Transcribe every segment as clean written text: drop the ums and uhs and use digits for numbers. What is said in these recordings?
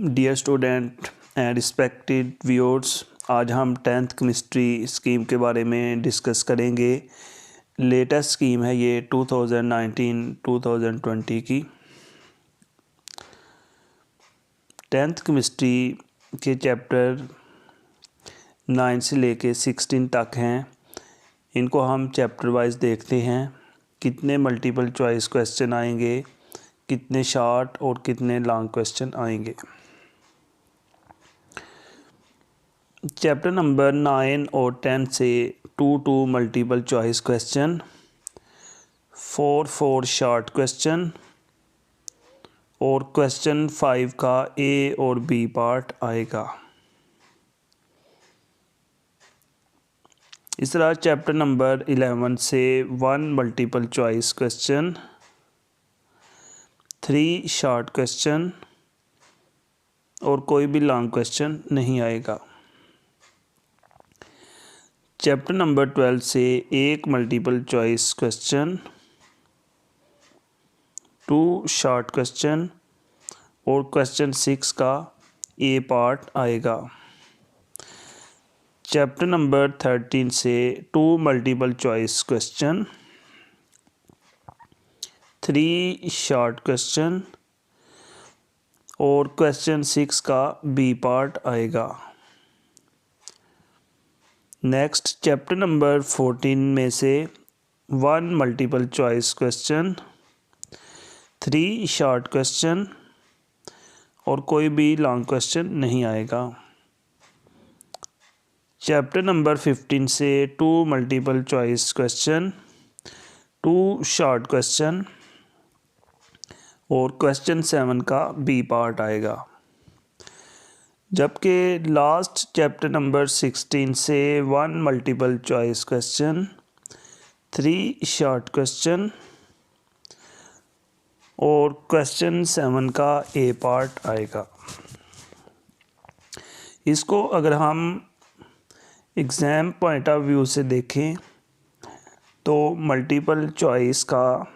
Dear student and respected viewers, आज हम 10th chemistry scheme के बारे में डिस्कस करेंगे। लेटेस्ट स्कीम है ये 2019-2020 की। 10th केमिस्ट्री के चैप्टर 9 से लेके 16 तक हैं। इनको हम चैप्टर वाइज देखते हैं। कितने मल्टीपल चॉइस क्वेश्चन आएंगे, कितने शॉर्ट और कितने लॉन्ग क्वेश्चन आएंगे। चैप्टर नंबर 9 और 10 से 2 multiple choice question, 4 short question और क्वेश्चन 5 का ए और बी पार्ट आएगा। इस तरह चैप्टर नंबर 11 से 1 multiple choice question, 3 short question और कोई भी लॉन्ग क्वेश्चन नहीं आएगा। चैप्टर नंबर 12 से 1 multiple choice question, 2 short question और क्वेश्चन 6 का ए पार्ट आएगा। चैप्टर नंबर 13 से 2 multiple choice question, 3 short question और क्वेश्चन 6 का बी पार्ट आएगा। नेक्स्ट चैप्टर नंबर 14 में से 1 multiple choice question, 3 short question और कोई भी लॉन्ग क्वेश्चन नहीं आएगा। चैप्टर नंबर 15 से 2 multiple choice question, 2 short question और क्वेश्चन 7 का बी पार्ट आएगा। जबकि लास्ट चैप्टर नंबर 16 से 1 multiple choice question, 3 short question और क्वेश्चन 7 का ए पार्ट आएगा। इसको अगर हम एग्ज़ाम पॉइंट ऑफ व्यू से देखें तो मल्टीपल चॉइस का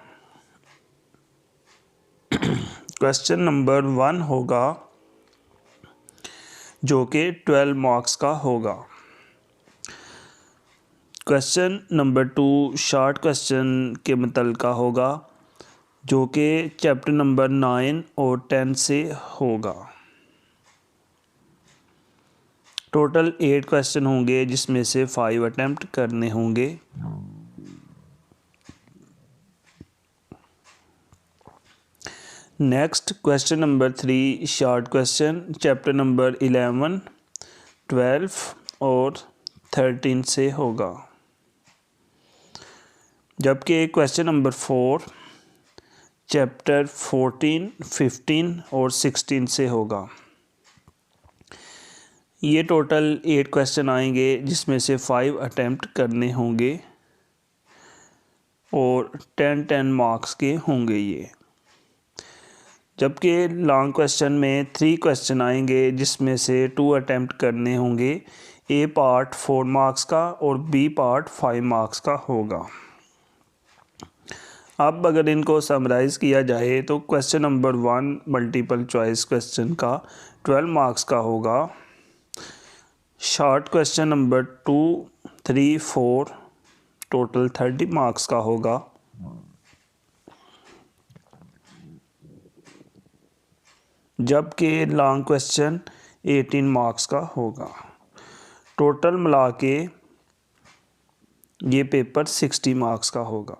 क्वेश्चन नंबर 1 होगा जो कि 12 मार्क्स का होगा। क्वेश्चन नंबर 2 शॉर्ट क्वेश्चन के मुतल्लिक़ होगा जो कि चैप्टर नंबर 9 और 10 से होगा। टोटल 8 क्वेश्चन होंगे जिसमें से 5 अटैम्प्ट करने होंगे। Next question number 3 short question chapter number 11, 12 और 13 से होगा। जबकि क्वेश्चन नंबर 4 चैप्टर 14, 15 और 16 से होगा। ये टोटल 8 क्वेश्चन आएंगे जिसमें से 5 अटैम्प्ट करने होंगे और 10 मार्क्स के होंगे ये। जबकि लॉन्ग क्वेश्चन में 3 क्वेश्चन आएंगे जिसमें से 2 अटैम्प्ट करने होंगे। ए पार्ट 4 मार्क्स का और बी पार्ट 5 मार्क्स का होगा। अब अगर इनको समराइज़ किया जाए तो question number 1 multiple choice question का 12 मार्क्स का होगा। Short question number 2, 3, 4 total 30 marks का होगा। जबकि लॉन्ग क्वेश्चन 18 मार्क्स का होगा। टोटल मिला के ये पेपर 60 मार्क्स का होगा।